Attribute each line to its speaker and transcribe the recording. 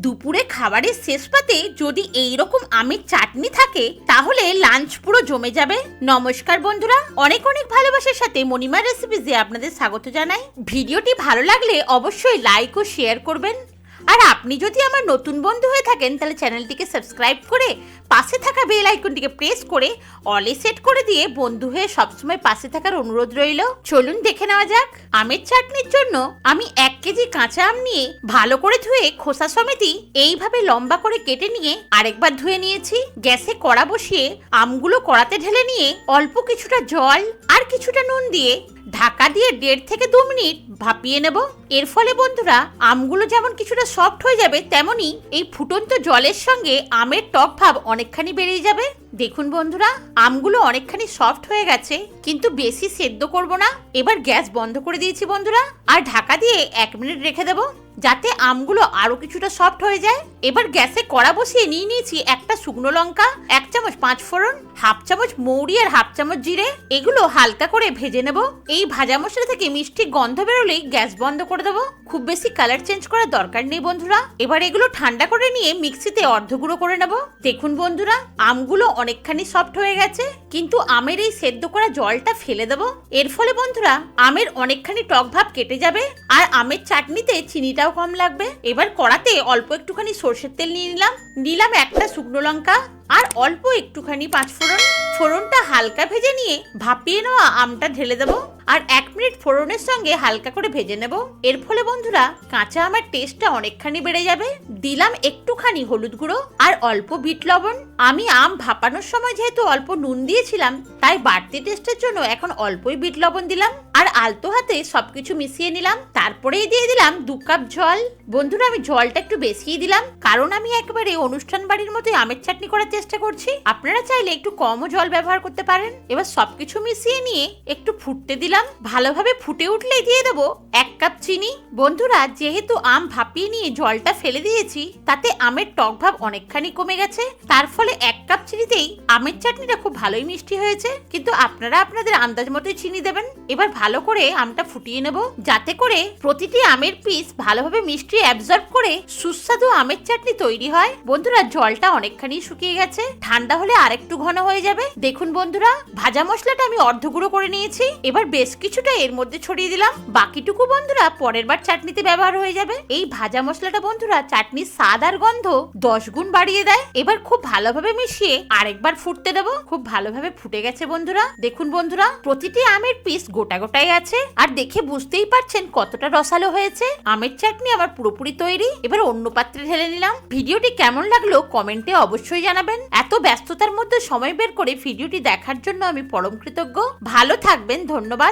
Speaker 1: দুপুরে খাবারের শেষ পাতে যদি এইরকম আমের চাটনি থাকে তাহলে লাঞ্চ পুরো জমে যাবে। নমস্কার বন্ধুরা, অনেক অনেক ভালোবাসার সাথে মণিমা রেসিপিজে আপনাদের স্বাগত জানাই। ভিডিওটি ভালো লাগলে অবশ্যই লাইক ও শেয়ার করবেন। আর আপনি যদি আমার নতুন বন্ধু হয়ে থাকেন তাহলে চ্যানেলটিকে সাবস্ক্রাইব করে পাশে থাকা বেল আইকনটিকে প্রেস করে অলে সেট করে দিয়ে বন্ধু হয়ে সবসময় পাশে থাকার অনুরোধ রইল। চলুন দেখে নেওয়া যাক। আমের চাটনির জন্য আমি 1 কেজি কাঁচা আম নিয়ে ভালো করে ধুয়ে খোসা সমেতই এইভাবে লম্বা করে কেটে নিয়ে আরেকবার ধুয়ে নিয়েছি। গ্যাসে কড়া বসিয়ে আমগুলো কড়াতে ঢেলে নিয়ে অল্প কিছুটা জল আর কিছুটা নুন দিয়ে ঢাকা দিয়ে 1.5 থেকে 2 মিনিট ভাপিয়ে নেব। এর ফলে বন্ধুরা আমগুলো যেমন কিছুটা সফট হয়ে যাবে, তেমনি এই ফুটন্ত জলের সঙ্গে আমের টক ভাব অনেকখানি বেরিয়ে যাবে। দেখুন বন্ধুরা, আমগুলো অনেকখানি সফট হয়ে গেছে, কিন্তু বেশি সেদ্ধ করব না। এবার গ্যাস বন্ধ করে দিয়েছি বন্ধুরা, আর ঢাকা দিয়ে 1 মিনিট রেখে দেব যাতে আমগুলো আরো কিছুটা সফট হয়ে যায়। এবার গ্যাসে কড়া বসিয়ে নিয়েছি একটা শুকনো লঙ্কা, 1 চামচ 5 ফোড়ন, 1/2 চামচ মৌরি আর 1/2 চামচ জিরে। এগুলো হালকা করে ভেজে নেব। এই ভাজা মশলা থেকে মিষ্টি গন্ধ বেরোলেই গ্যাস বন্ধ করে দেবো। খুব বেশি কালার চেঞ্জ করার দরকার নেই বন্ধুরা। এবার এগুলো ঠান্ডা করে নিয়ে মিক্সিতে অর্ধ গুঁড়ো করে নেব। দেখুন বন্ধুরা, আমগুলো অনেকখানি সফট হয়ে গেছে, কিন্তু আমের এই সেদ্ধ করা জলটা ফেলে দেবো। এর ফলে বন্ধুরা আমের অনেকখানি টক ভাব কেটে যাবে, আর আমের চাটনিতে চিনিটাও কম লাগবে। এবার কড়াতে অল্প একটুখানি সরষের তেল নিলাম একটা শুকনো লঙ্কা আর অল্প একটুখানি 5 ফোড়ন। ফোড়নটা হালকা ভেজে নিয়ে ভাপিয়ে নেওয়া আমটা ঢেলে দেবো আর 1 মিনিট ফোড়নের সঙ্গে হালকা করে ভেজে নেব। এর ফলে বন্ধুরা কাঁচা আমের টেস্টটা অনেকখানি বেড়ে যাবে। দিলাম একটুখানি হলুদ গুঁড়ো আর অল্প বিট লবণ। আমি আম ভাপানোর সময় যেহেতু অল্প নুন দিয়েছিলাম, তাই বাড়তি টেস্টের জন্য এখন অল্পই বিট লবণ দিলাম আর আলতো হাতে সবকিছু মিশিয়ে নিলাম। তারপরেই দিয়ে দিলাম 2 কাপ জল। বন্ধুরা আমি জলটা একটু বেশিই দিলাম, কারণ আমি একেবারে অনুষ্ঠান বাড়ির মতোই আমের চাটনি করার চেষ্টা করছি। আপনারা চাইলে একটু কমও জল ব্যবহার করতে পারেন। এবার সবকিছু মিশিয়ে নিয়ে একটু ফুটতে দিলাম। ভালোভাবে ফুটে উঠলেই দিয়ে দেবো 1 কাপ চিনি। বন্ধুরা যেহেতু আম ভাপিয়ে নিয়ে জলটা ফেলে দিয়েছি, তাতে আমের টক ভাব অনেকখানি কমে গেছে। তার ফলে 1 কাপ চিনিতেই আমের চাটনিটা খুব ভালোই মিষ্টি হয়েছে, কিন্তু আপনারা আপনাদের আন্দাজ মতোই চিনি দেবেন। এবার ভালো করে আমটা ফুটিয়ে নেব, যাতে করে প্রতিটি আমের পিস ভালোভাবে মিষ্টি অ্যাবজর্ব করে সুস্বাদু আমের চাটনি তৈরি হয়। বন্ধুরা জলটা অনেকখানি শুকিয়ে গেছে, ঠান্ডা হলে আরেকটু ঘন হয়ে যাবে। দেখুন বন্ধুরা ভাজা মশলাটা আমি অর্ধ গুঁড়ো করে নিয়েছি। এবার বেশ কিছুটা এর মধ্যে ছড়িয়ে দিলাম, বাকিটুকু বন্ধুরা পরের বার চাটনিতে ব্যবহার হয়ে যাবে। এই ভাজা মশলাটা বন্ধুরা চাটনির স্বাদ আর গন্ধ 10 গুণ বাড়িয়ে দেয়। এবার খুব ভালোভাবে মিশিয়ে আরেকবার ফুটতে দেবো। খুব ভালোভাবে ফুটে গেছে বন্ধুরা। দেখুন বন্ধুরা প্রতিটি আমের পিস গোটা গোটাই আছে, আর দেখে বুঝতেই পারছেন কতটা রসালো হয়েছে। আমের চাটনি আমার পুরোপুরি তৈরি। এবার অন্য পাত্রে ঢেলে নিলাম। ভিডিওটি কেমন লাগলো কমেন্টে অবশ্যই জানাবেন। এত ব্যস্ততার মধ্যে সময় বের করে ভিডিওটি দেখার জন্য আমি পরম কৃতজ্ঞ। ভালো থাকবেন, ধন্যবাদ।